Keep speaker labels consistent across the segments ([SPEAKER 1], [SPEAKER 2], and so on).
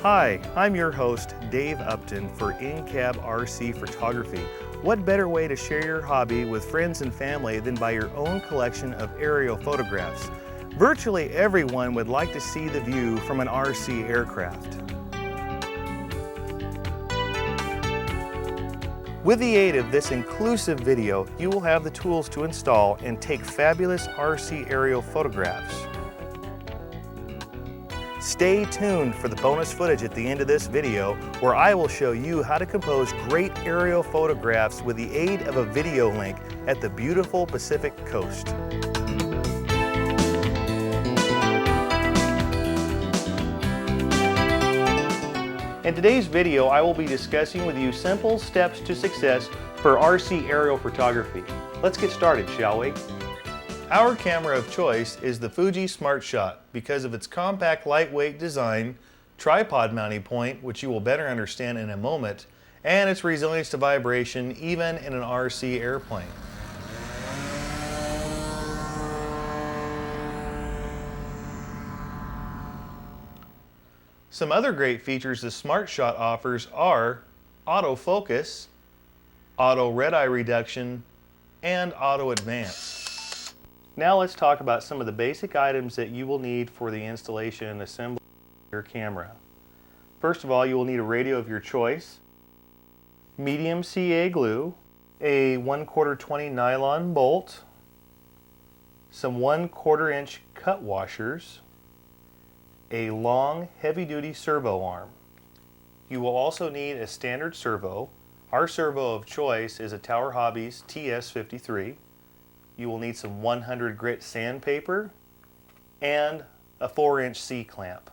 [SPEAKER 1] Hi, I'm your host, Dave Upton for INCAB-RC Photography. What better way to share your hobby with friends and family than by your own collection of aerial photographs? Virtually everyone would like to see the view from an RC aircraft. With the aid of this inclusive video, you will have the tools to install and take fabulous RC aerial photographs. Stay tuned for the bonus footage at the end of this video where I will show you how to compose great aerial photographs with the aid of a video link at the beautiful Pacific Coast. In today's video, I will be discussing with you simple steps to success for RC aerial photography. Let's get started, shall we? Our camera of choice is the Fuji Smartshop because of its compact, lightweight design, tripod mounting point, which you will better understand in a moment, and its resilience to vibration even in an RC airplane. Some other great features the Smartshot offers are autofocus, auto red-eye reduction, and auto advance. Now let's talk about some of the basic items that you will need for the installation and assembly of your camera. First of all, you will need a radio of your choice, medium CA glue, a 1/4 20 nylon bolt, some 1/4 inch cut washers, a long heavy-duty servo arm. You will also need a standard servo. Our servo of choice is a Tower Hobbies TS53. You will need some 100 grit sandpaper and a 4-inch C-clamp.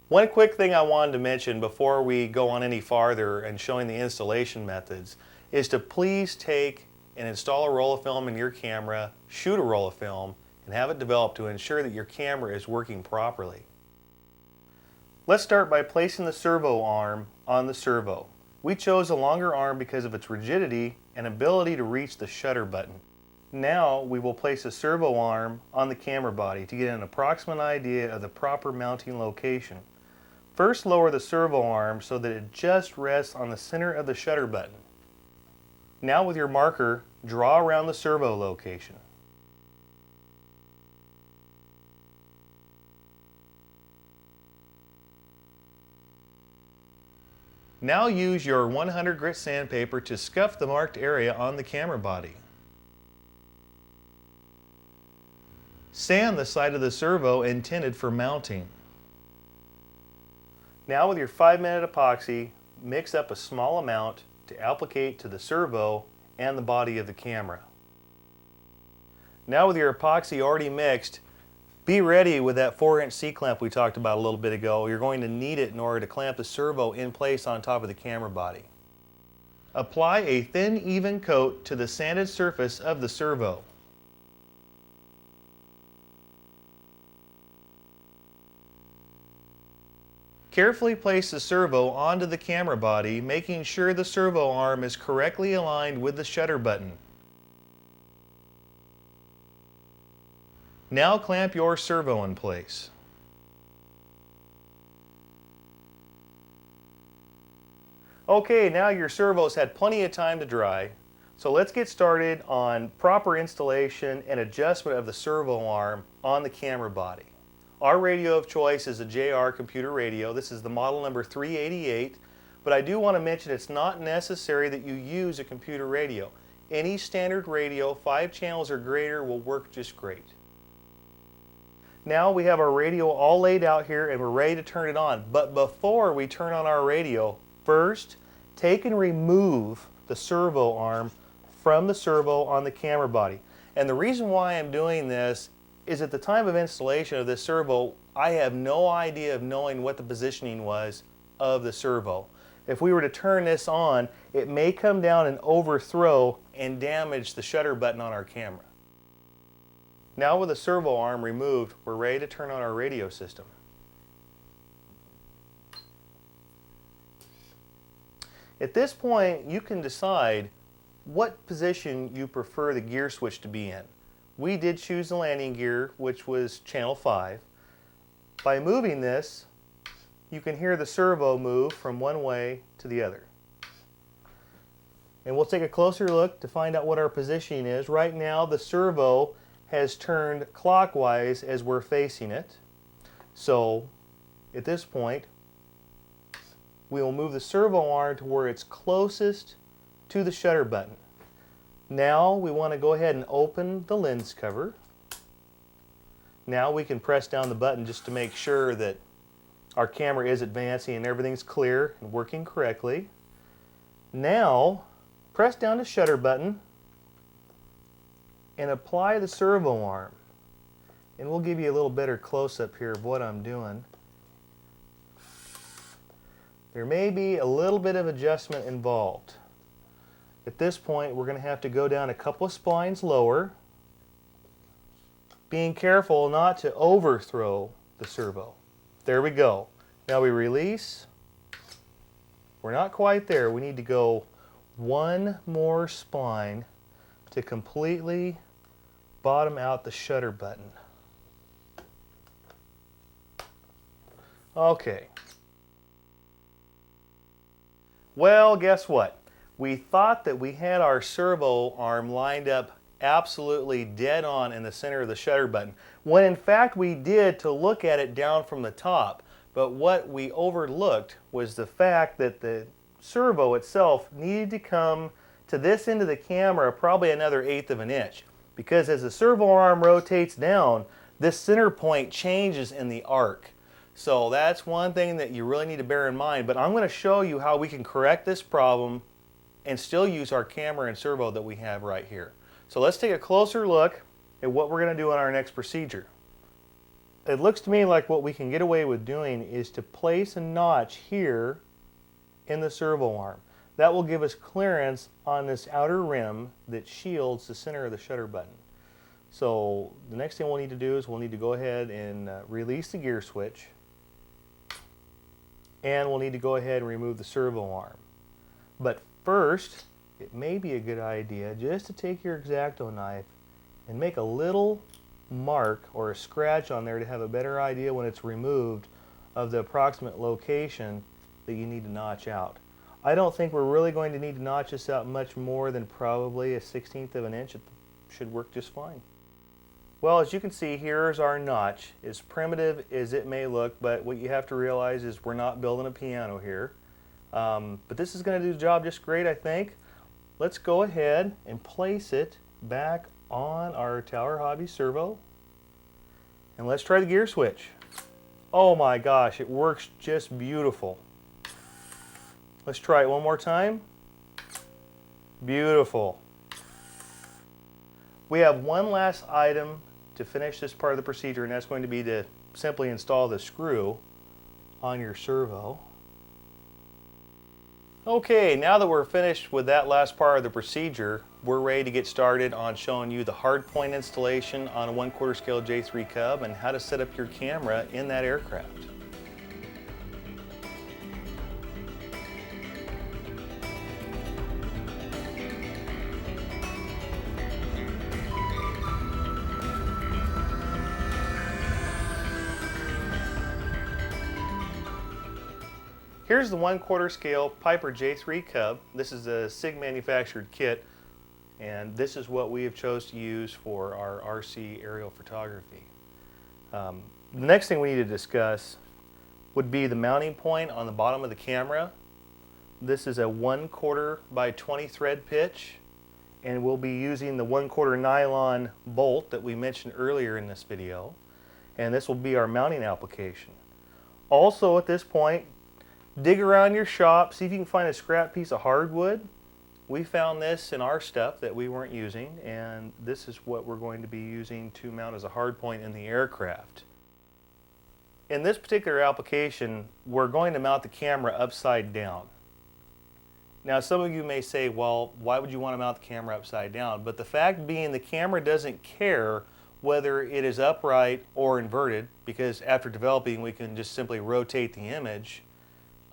[SPEAKER 1] One quick thing I wanted to mention before we go on any farther and showing the installation methods is to please take and install a roll of film in your camera, shoot a roll of film, and have it developed to ensure that your camera is working properly. Let's start by placing the servo arm on the servo. We chose a longer arm because of its rigidity and ability to reach the shutter button. Now we will place a servo arm on the camera body to get an approximate idea of the proper mounting location. First, lower the servo arm so that it just rests on the center of the shutter button. Now with your marker, draw around the servo location. Now use your 100 grit sandpaper to scuff the marked area on the camera body. Sand the side of the servo intended for mounting. Now with your 5-minute epoxy, mix up a small amount to applicate to the servo and the body of the camera. Now with your epoxy already mixed, be ready with that 4-inch C-clamp we talked about a little bit ago. You're going to need it in order to clamp the servo in place on top of the camera body. Apply a thin, even coat to the sanded surface of the servo. Carefully place the servo onto the camera body, making sure the servo arm is correctly aligned with the shutter button. Now clamp your servo in place. Okay, now your servo's had plenty of time to dry, so let's get started on proper installation and adjustment of the servo arm on the camera body. Our radio of choice is a JR computer radio. This is the model number 388, but I do want to mention it's not necessary that you use a computer radio. Any standard radio, 5 channels or greater, will work just great. Now we have our radio all laid out here and we're ready to turn it on. But before we turn on our radio, first take and remove the servo arm from the servo on the camera body. And the reason why I'm doing this is at the time of installation of this servo, I have no idea of knowing what the positioning was of the servo. If we were to turn this on, it may come down and overthrow and damage the shutter button on our camera. Now with the servo arm removed, we're ready to turn on our radio system. At this point, you can decide what position you prefer the gear switch to be in. We did choose the landing gear, which was channel 5. By moving this, you can hear the servo move from one way to the other. And we'll take a closer look to find out what our positioning is. Right now the servo has turned clockwise as we're facing it. So at this point we will move the servo arm to where it's closest to the shutter button. Now we want to go ahead and open the lens cover. Now we can press down the button just to make sure that our camera is advancing and everything's clear and working correctly. Now press down the shutter button and apply the servo arm. And we'll give you a little better close-up here of what I'm doing. There may be a little bit of adjustment involved. At this point we're going to have to go down a couple of splines lower, being careful not to overthrow the servo. There we go. Now we release. We're not quite there. We need to go one more spline to completely bottom out the shutter button. Okay. Well, guess what? We thought that we had our servo arm lined up absolutely dead on in the center of the shutter button, when in fact we did to look at it down from the top. But what we overlooked was the fact that the servo itself needed to come to this end of the camera probably another 1/8 of an inch, because as the servo arm rotates down, this center point changes in the arc. So that's one thing that you really need to bear in mind. But I'm going to show you how we can correct this problem and still use our camera and servo that we have right here. So let's take a closer look at what we're going to do on our next procedure. It looks to me like what we can get away with doing is to place a notch here in the servo arm. That will give us clearance on this outer rim that shields the center of the shutter button. So the next thing we'll need to do is we'll need to go ahead and release the gear switch, and we'll need to go ahead and remove the servo arm. But first, it may be a good idea just to take your X-Acto knife and make a little mark or a scratch on there to have a better idea when it's removed of the approximate location that you need to notch out. I don't think we're really going to need to notch this out much more than probably a 1/16 of an inch. It should work just fine. Well, as you can see, here's our notch. As primitive as it may look, but what you have to realize is we're not building a piano here. But this is going to do the job just great, I think. Let's go ahead and place it back on our Tower Hobby servo. And let's try the gear switch. Oh my gosh, it works just beautiful. Let's try it one more time. Beautiful. We have one last item to finish this part of the procedure, and that's going to be to simply install the screw on your servo. Okay, now that we're finished with that last part of the procedure, we're ready to get started on showing you the hard point installation on a 1/4 scale J3 Cub and how to set up your camera in that aircraft. Here's the 1/4 scale Piper J3 Cub. This is a SIG manufactured kit, and this is what we have chose to use for our RC aerial photography. The next thing we need to discuss would be the mounting point on the bottom of the camera. This is a 1/4 by 20 thread pitch, and we'll be using the 1/4 nylon bolt that we mentioned earlier in this video, and this will be our mounting application. Also at this point, dig around your shop, see if you can find a scrap piece of hardwood. We found this in our stuff that we weren't using, and this is what we're going to be using to mount as a hard point in the aircraft. In this particular application, we're going to mount the camera upside down. Now some of you may say, well, why would you want to mount the camera upside down? But the fact being, the camera doesn't care whether it is upright or inverted, because after developing we can just simply rotate the image,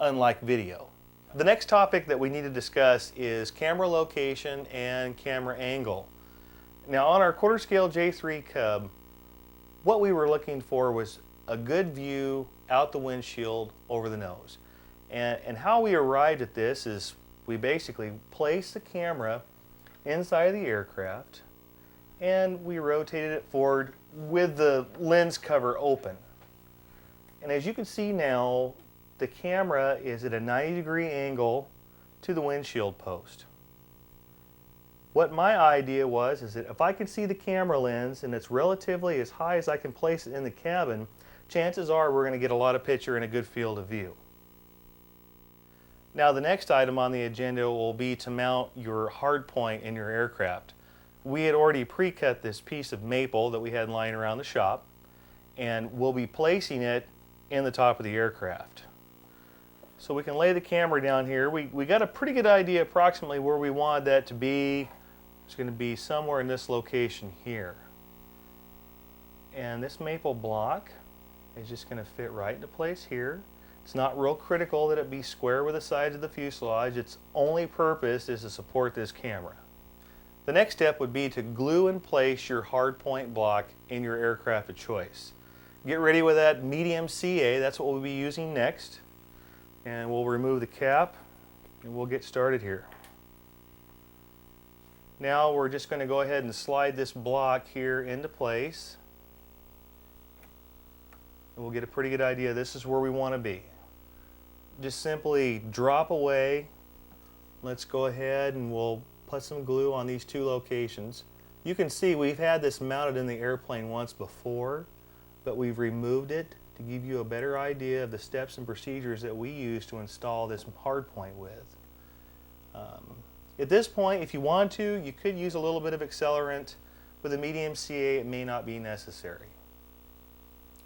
[SPEAKER 1] unlike video. The next topic that we need to discuss is camera location and camera angle. Now on our 1/4 scale J3 Cub, what we were looking for was a good view out the windshield over the nose. And how we arrived at this is we basically placed the camera inside of the aircraft and we rotated it forward with the lens cover open. And as you can see now, the camera is at a 90-degree angle to the windshield post. What my idea was is that if I can see the camera lens and it's relatively as high as I can place it in the cabin, chances are we're going to get a lot of picture and a good field of view. Now the next item on the agenda will be to mount your hard point in your aircraft. We had already pre-cut this piece of maple that we had lying around the shop, and we'll be placing it in the top of the aircraft. So we can lay the camera down here. We got a pretty good idea approximately where we wanted that to be. It's going to be somewhere in this location here. And this maple block is just going to fit right into place here. It's not real critical that it be square with the sides of the fuselage. Its only purpose is to support this camera. The next step would be to glue and place your hard point block in your aircraft of choice. Get ready with that medium CA, that's what we'll be using next. And we'll remove the cap and we'll get started here. Now we're just going to go ahead and slide this block here into place. And we'll get a pretty good idea. This is where we want to be. Just simply drop away. Let's go ahead and we'll put some glue on these two locations. You can see we've had this mounted in the airplane once before, but we've removed it to give you a better idea of the steps and procedures that we use to install this hard point with. At this point, if you want to, you could use a little bit of accelerant. With a medium CA, it may not be necessary.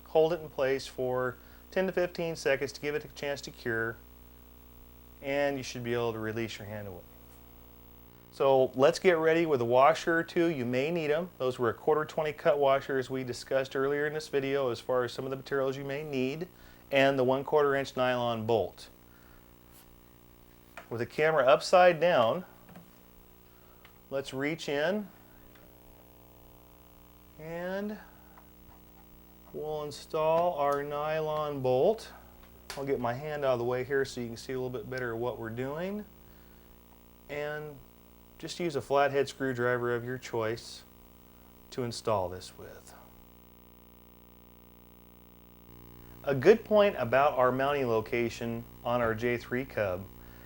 [SPEAKER 1] Hold it in place for 10 to 15 seconds to give it a chance to cure, and you should be able to release your hand away. So let's get ready with a washer or two. You may need them. Those were a 1/4 cut washers we discussed earlier in this video as far as some of the materials you may need, and the 1/4 inch nylon bolt. With the camera upside down, let's reach in and we'll install our nylon bolt. I'll get my hand out of the way here so you can see a little bit better what we're doing. And just use a flathead screwdriver of your choice to install this with. A good point about our mounting location on our J3 Cub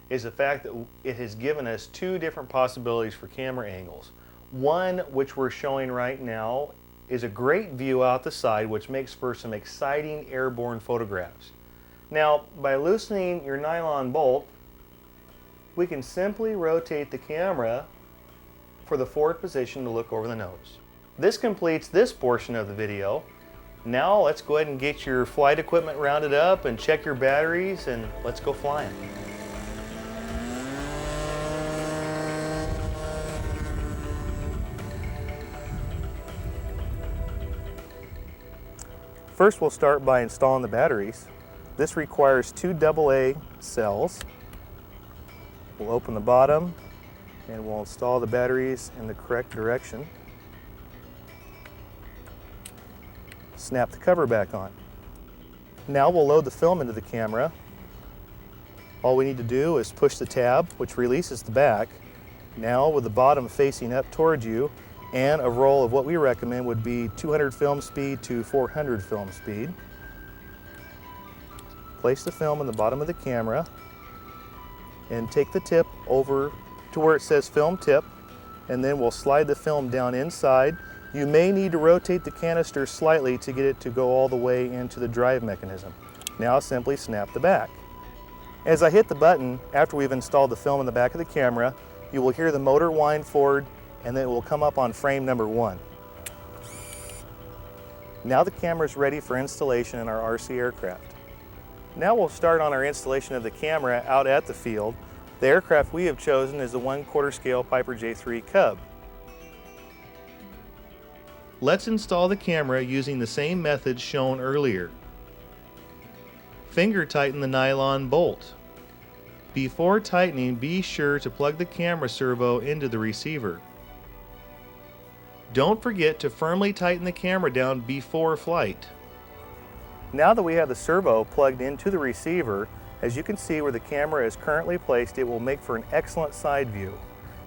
[SPEAKER 1] is the fact that it has given us two different possibilities for camera angles. One, which we're showing right now, is a great view out the side, which makes for some exciting airborne photographs. Now, by loosening your nylon bolt, we can simply rotate the camera for the forward position to look over the nose. This completes this portion of the video. Now let's go ahead and get your flight equipment rounded up and check your batteries, and let's go flying. First, we'll start by installing the batteries. This requires 2 AA cells. We'll open the bottom and we'll install the batteries in the correct direction. Snap the cover back on. Now we'll load the film into the camera. All we need to do is push the tab, which releases the back. Now, with the bottom facing up towards you, and a roll of what we recommend would be 200 film speed to 400 film speed. Place the film in the bottom of the camera and take the tip over to where it says film tip, and then we'll slide the film down inside. You may need to rotate the canister slightly to get it to go all the way into the drive mechanism. Now simply snap the back. As I hit the button, after we've installed the film in the back of the camera, you will hear the motor wind forward, and then it will come up on frame number 1. Now the camera is ready for installation in our RC aircraft. Now we'll start on our installation of the camera out at the field. The aircraft we have chosen is the 1/4 scale Piper J3 Cub. Let's install the camera using the same method shown earlier. Finger tighten the nylon bolt. Before tightening, be sure to plug the camera servo into the receiver. Don't forget to firmly tighten the camera down before flight. Now that we have the servo plugged into the receiver, as you can see where the camera is currently placed, it will make for an excellent side view.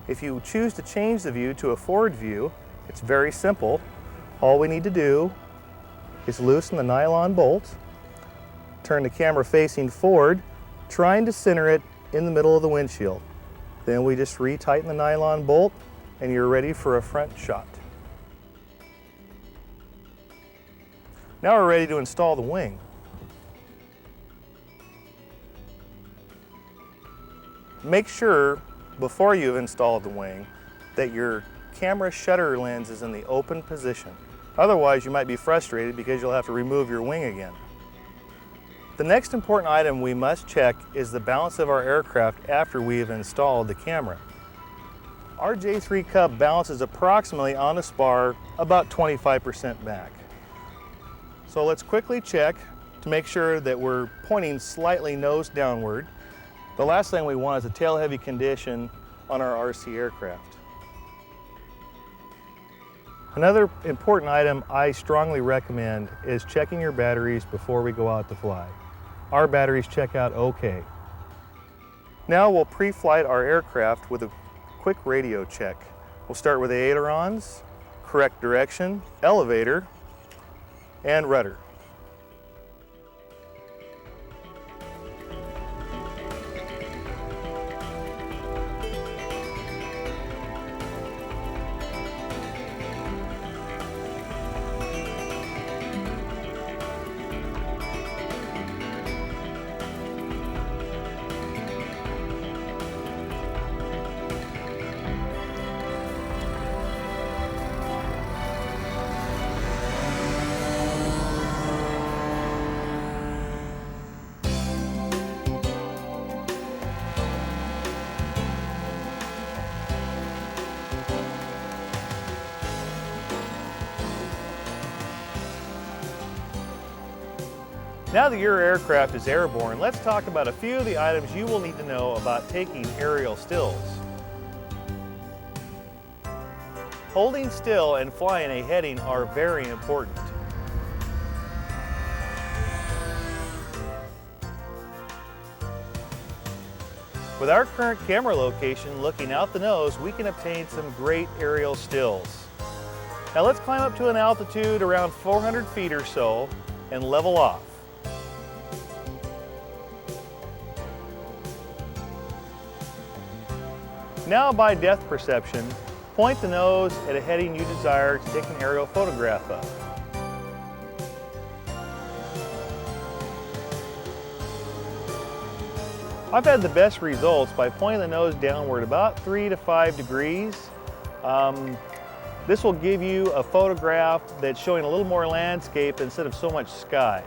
[SPEAKER 1] If you choose to change the view to a forward view, it's very simple. All we need to do is loosen the nylon bolt, turn the camera facing forward, trying to center it in the middle of the windshield. Then we just retighten the nylon bolt and you're ready for a front shot. Now we're ready to install the wing. Make sure before you've installed the wing that your camera shutter lens is in the open position. Otherwise you might be frustrated because you'll have to remove your wing again. The next important item we must check is the balance of our aircraft after we have installed the camera. Our J3 Cub balances approximately on a spar about 25% back. So let's quickly check to make sure that we're pointing slightly nose downward. The last thing we want is a tail heavy condition on our RC aircraft. Another important item I strongly recommend is checking your batteries before we go out to fly. Our batteries check out okay. Now we'll pre-flight our aircraft with a quick radio check. We'll start with the ailerons, correct direction, elevator, and rudder. Now that your aircraft is airborne, let's talk about a few of the items you will need to know about taking aerial stills. Holding still and flying a heading are very important. With our current camera location looking out the nose, we can obtain some great aerial stills. Now let's climb up to an altitude around 400 feet or so and level off. Now by depth perception, point the nose at a heading you desire to take an aerial photograph of. I've had the best results by pointing the nose downward about 3 to 5 degrees. This will give you a photograph that's showing a little more landscape instead of so much sky.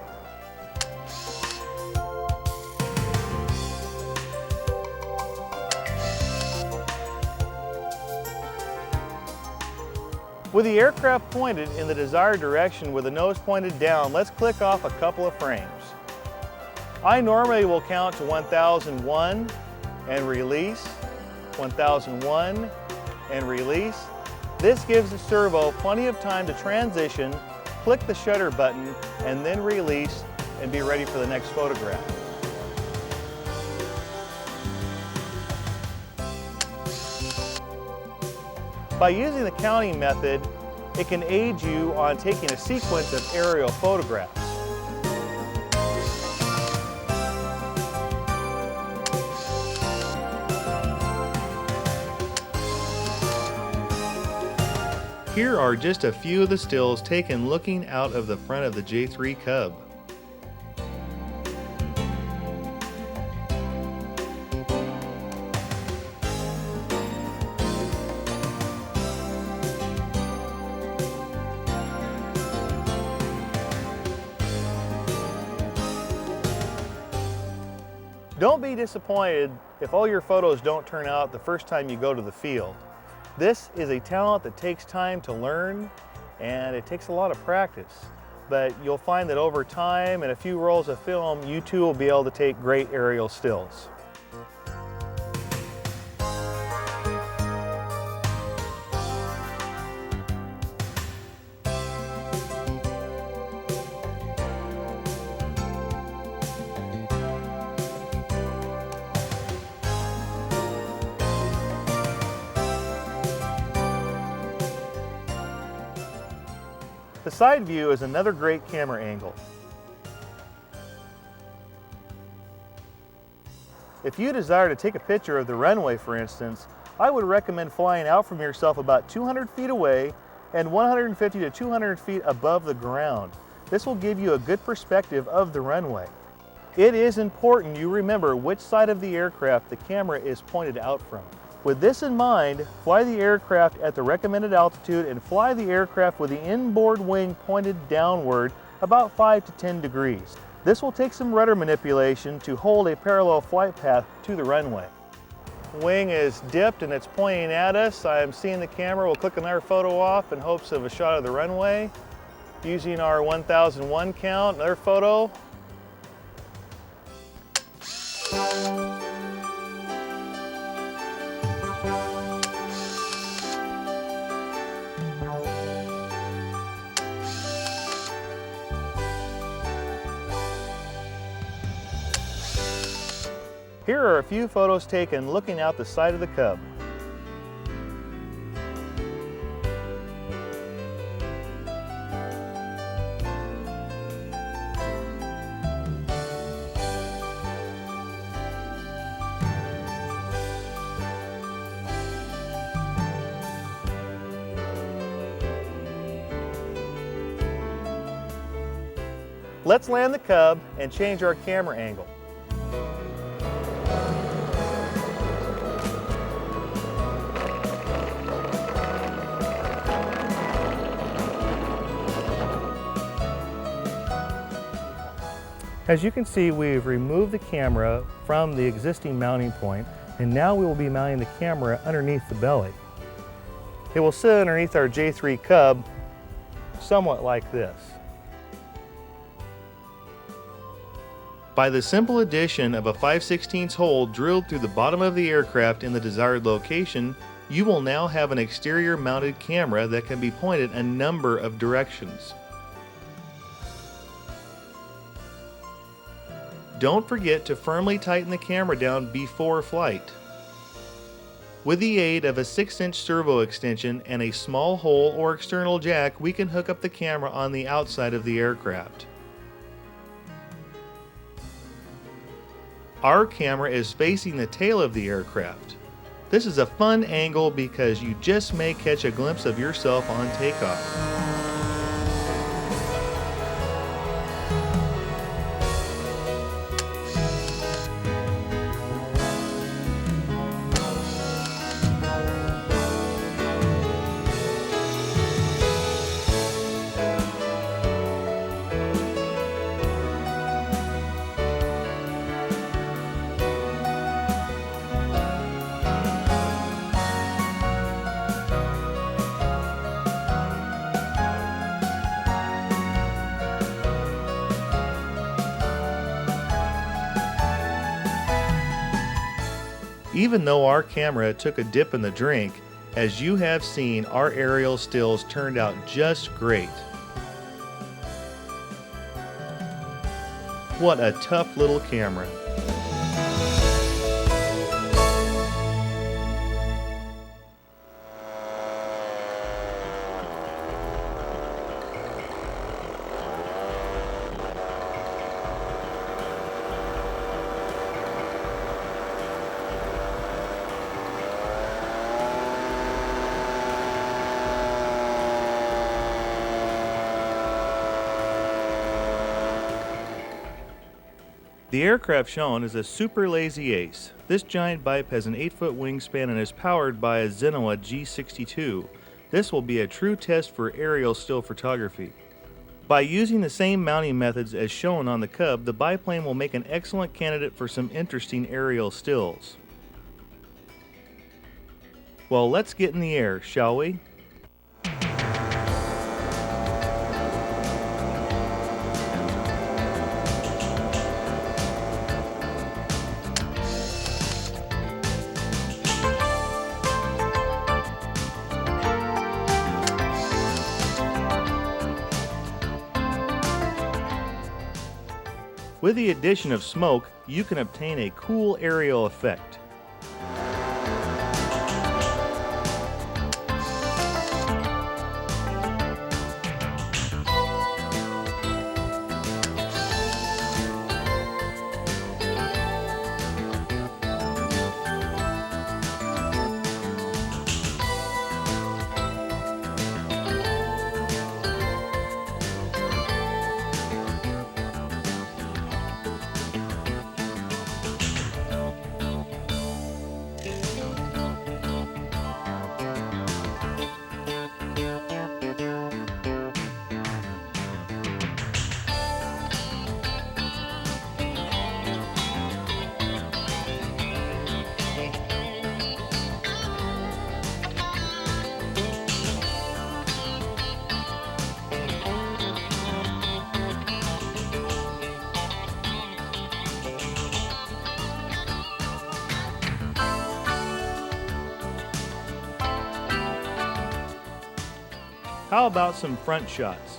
[SPEAKER 1] With the aircraft pointed in the desired direction with the nose pointed down, let's click off a couple of frames. I normally will count to 1001 and release, 1001 and release. This gives the servo plenty of time to transition, click the shutter button, and then release and be ready for the next photograph. By using the counting method, it can aid you on taking a sequence of aerial photographs. Here are just a few of the stills taken looking out of the front of the J3 Cub. Don't be disappointed if all your photos don't turn out the first time you go to the field. This is a talent that takes time to learn, and it takes a lot of practice. But you'll find that over time and a few rolls of film, you too will be able to take great aerial stills. The side view is another great camera angle. If you desire to take a picture of the runway, for instance, I would recommend flying out from yourself about 200 feet away and 150 to 200 feet above the ground. This will give you a good perspective of the runway. It is important you remember which side of the aircraft the camera is pointed out from. With this in mind, fly the aircraft at the recommended altitude and fly the aircraft with the inboard wing pointed downward about 5 to 10 degrees. This will take some rudder manipulation to hold a parallel flight path to the runway. Wing is dipped and it's pointing at us. I'm seeing the camera. We'll click another photo off in hopes of a shot of the runway. Using our 1001 count, another photo. Here are a few photos taken looking out the side of the Cub. Let's land the Cub and change our camera angle. As you can see, we've removed the camera from the existing mounting point, and now we will be mounting the camera underneath the belly. It will sit underneath our J3 Cub, somewhat like this. By the simple addition of a 5/16 hole drilled through the bottom of the aircraft in the desired location, you will now have an exterior mounted camera that can be pointed a number of directions. Don't forget to firmly tighten the camera down before flight. With the aid of a 6-inch servo extension and a small hole or external jack, we can hook up the camera on the outside of the aircraft. Our camera is facing the tail of the aircraft. This is a fun angle because you just may catch a glimpse of yourself on takeoff. Even though our camera took a dip in the drink, as you have seen, our aerial stills turned out just great. What a tough little camera. The aircraft shown is a Super Lazy Ace. This giant biped has an 8-foot wingspan and is powered by a Zenoa G62. This will be a true test for aerial still photography. By using the same mounting methods as shown on the Cub, the biplane will make an excellent candidate for some interesting aerial stills. Well, let's get in the air, shall we? With the addition of smoke, you can obtain a cool aerial effect. How about some front shots?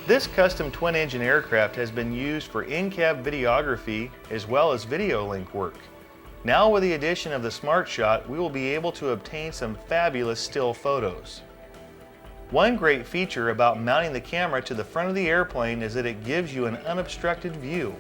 [SPEAKER 1] This custom twin-engine aircraft has been used for in-cab videography as well as video link work. Now with the addition of the Smartshot, we will be able to obtain some fabulous still photos. One great feature about mounting the camera to the front of the airplane is that it gives you an unobstructed view.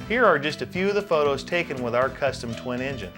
[SPEAKER 1] Here are just a few of the photos taken with our custom twin engine.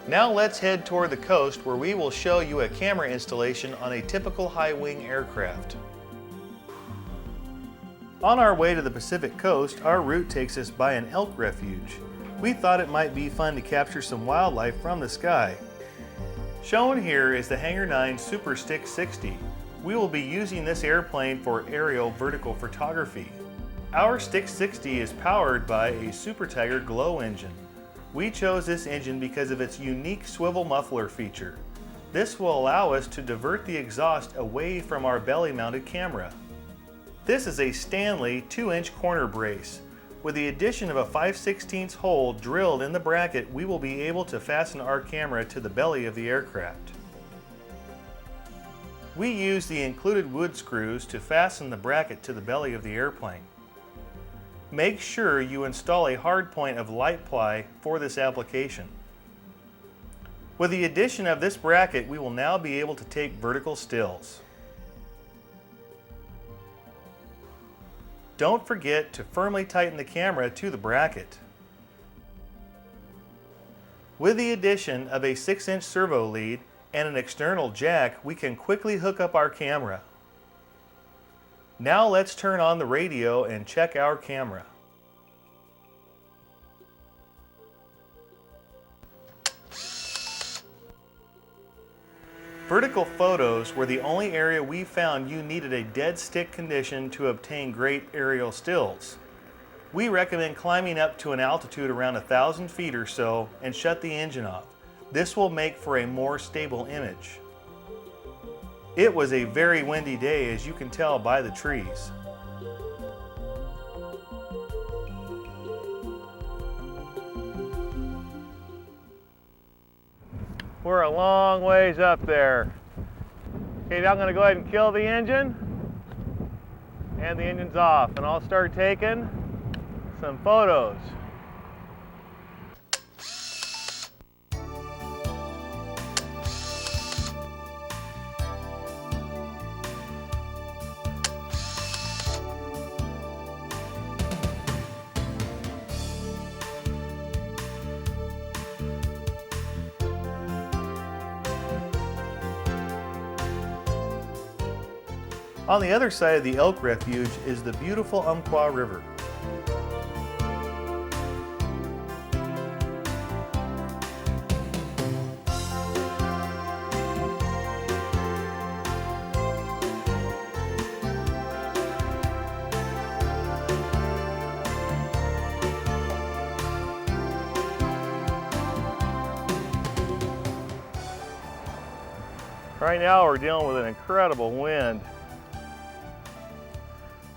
[SPEAKER 1] Now let's head toward the coast where we will show you a camera installation on a typical high-wing aircraft. On our way to the Pacific coast, our route takes us by an elk refuge. We thought it might be fun to capture some wildlife from the sky. Shown here is the Hangar 9 Super Stick 60. We will be using this airplane for aerial vertical photography. Our Stick 60 is powered by a Super Tiger glow engine. We chose this engine because of its unique swivel muffler feature. This will allow us to divert the exhaust away from our belly-mounted camera. This is a Stanley 2-inch corner brace. With the addition of a 5/16 hole drilled in the bracket, we will be able to fasten our camera to the belly of the aircraft. We use the included wood screws to fasten the bracket to the belly of the airplane. Make sure you install a hard point of light ply for this application. With the addition of this bracket, we will now be able to take vertical stills. Don't forget to firmly tighten the camera to the bracket. With the addition of a 6-inch servo lead and an external jack, we can quickly hook up our camera. Now let's turn on the radio and check our camera. Vertical photos were the only area we found you needed a dead stick condition to obtain great aerial stills. We recommend climbing up to an altitude around 1,000 feet or so and shut the engine off. This will make for a more stable image. It was a very windy day, as you can tell by the trees. We're a long ways up there. Okay, now I'm going to go ahead and kill the engine, and the engine's off, and I'll start taking some photos. On the other side of the elk refuge is the beautiful Umpqua River. Right now we're dealing with an incredible wind.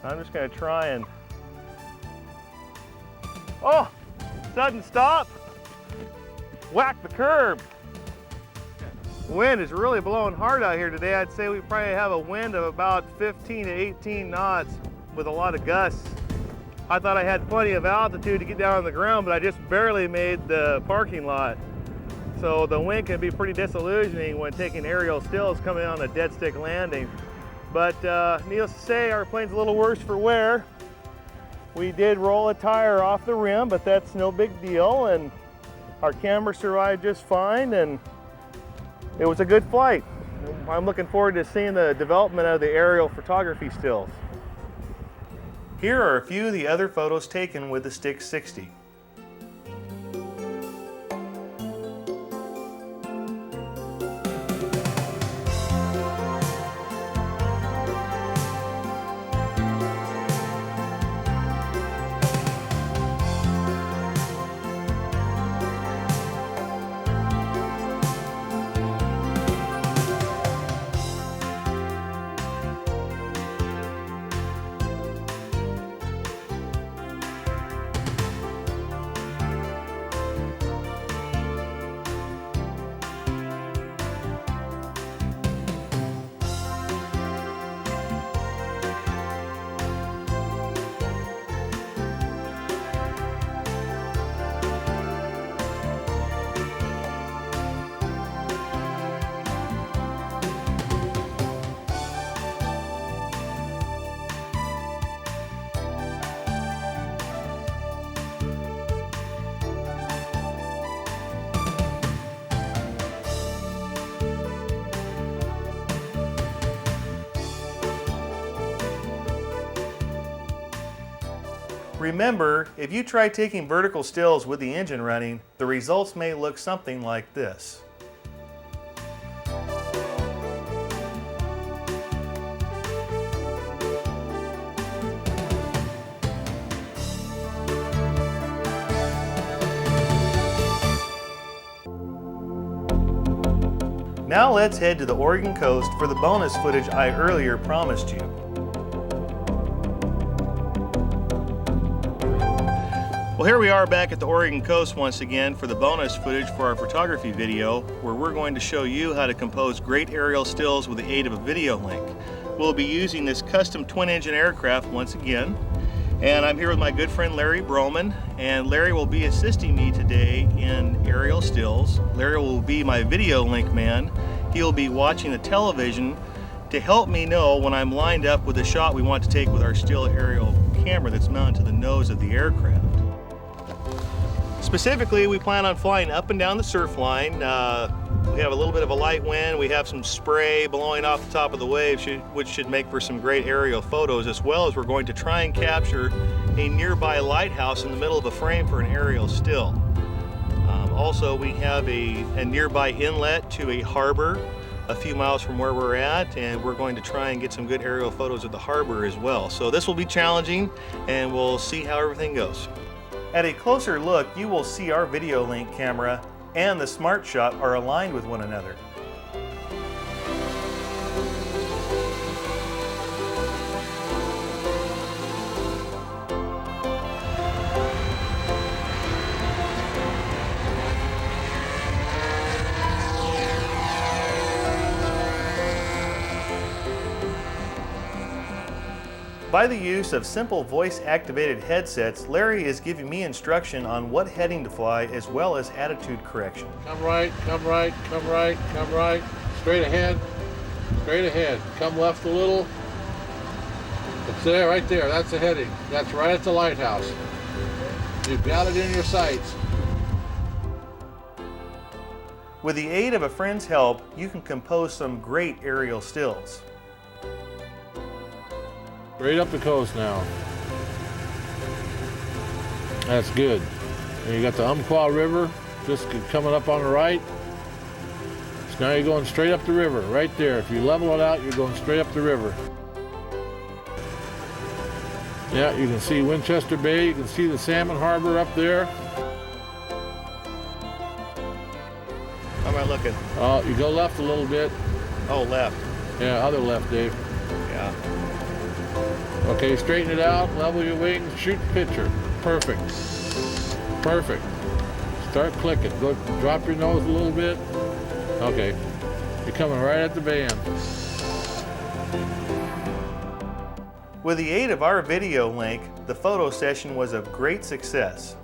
[SPEAKER 1] I'm just going to try and, oh, sudden stop, whack the curb. The wind is really blowing hard out here today. I'd say we probably have a wind of about 15 to 18 knots with a lot of gusts. I thought I had plenty of altitude to get down on the ground, but I just barely made the parking lot. So the wind can be pretty disillusioning when taking aerial stills coming on a dead stick landing. But needless to say, our plane's a little worse for wear. We did roll a tire off the rim, but that's no big deal, and our camera survived just fine, and it was a good flight. I'm looking forward to seeing the development of the aerial photography stills. Here are a few of the other photos taken with the Stick 60. Remember, if you try taking vertical stills with the engine running, the results may look something like this. Now let's head to the Oregon coast for the bonus footage I earlier promised you. Well, here we are back at the Oregon coast once again for the bonus footage for our photography video, where we're going to show you how to compose great aerial stills with the aid of a video link. We'll be using this custom twin-engine aircraft once again, and I'm here with my good friend Larry Broman, and Larry will be assisting me today in aerial stills. Larry will be my video link man. He'll be watching the television to help me know when I'm lined up with the shot we want to take with our still aerial camera that's mounted to the nose of the aircraft. Specifically, we plan on flying up and down the surf line. We have a little bit of a light wind. We have some spray blowing off the top of the waves, which should make for some great aerial photos, as well as we're going to try and capture a nearby lighthouse in the middle of a frame for an aerial still. Also, we have a nearby inlet to a harbor a few miles from where we're at, and we're going to try and get some good aerial photos of the harbor as well. So this will be challenging, and we'll see how everything goes. At a closer look, you will see our video link camera and the Smartshop are aligned with one another. By the use of simple voice-activated headsets, Larry is giving me instruction on what heading to fly as well as attitude correction.
[SPEAKER 2] Come right, come right, come right, come right. Straight ahead, straight ahead. Come left a little. It's there, right there. That's the heading. That's right at the lighthouse. You've got it in your sights.
[SPEAKER 1] With the aid of a friend's help, you can compose some great aerial stills.
[SPEAKER 2] Straight up the coast now. That's good. And you got the Umpqua River just coming up on the right. So now you're going straight up the river, right there. If you level it out, you're going straight up the river. Yeah, you can see Winchester Bay. You can see the Salmon Harbor up there.
[SPEAKER 1] How am I looking?
[SPEAKER 2] Oh, you go left a little bit.
[SPEAKER 1] Oh, left.
[SPEAKER 2] Yeah, other left, Dave.
[SPEAKER 1] Yeah.
[SPEAKER 2] Okay, straighten it out, level your wings, shoot the picture. Perfect. Perfect. Start clicking. Go drop your nose a little bit. Okay. You're coming right at the band.
[SPEAKER 1] With the aid of our video link, the photo session was a great success.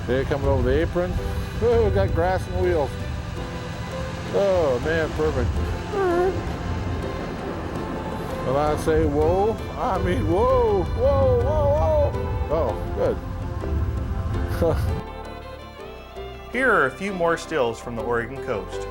[SPEAKER 2] There, coming over the apron. Oh, we got grass and wheels. Oh man, perfect. When I say whoa, I mean whoa, whoa, whoa, whoa. Oh, good.
[SPEAKER 1] Here are a few more stills from the Oregon coast.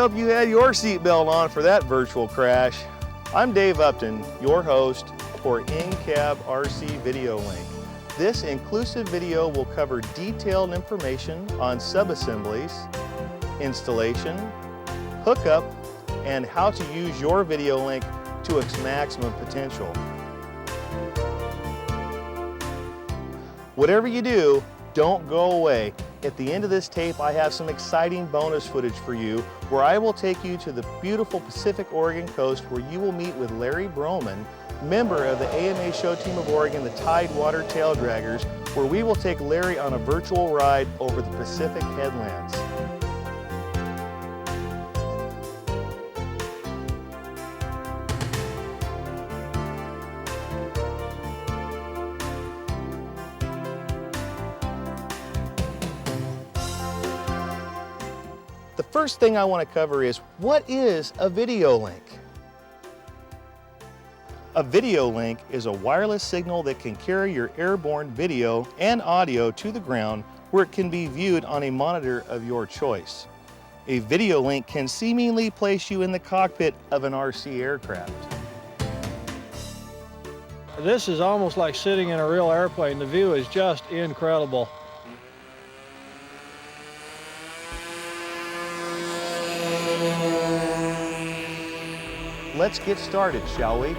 [SPEAKER 1] hope you had your seatbelt on for that virtual crash. I'm Dave Upton, your host for INCAB-RC Video Link. This inclusive video will cover detailed information on subassemblies, installation, hookup, and how to use your video link to its maximum potential. Whatever you do, don't go away. At the end of this tape, I have some exciting bonus footage for you where I will take you to the beautiful Pacific Oregon coast where you will meet with Larry Broman, member of the AMA Show Team of Oregon, the Tidewater Tail Draggers, where we will take Larry on a virtual ride over the Pacific headlands. The first thing I want to cover is, what is a video link? A video link is a wireless signal that can carry your airborne video and audio to the ground where it can be viewed on a monitor of your choice. A video link can seemingly place you in the cockpit of an RC aircraft.
[SPEAKER 3] This is almost like sitting in a real airplane. The view is just incredible.
[SPEAKER 1] Let's get started, shall we?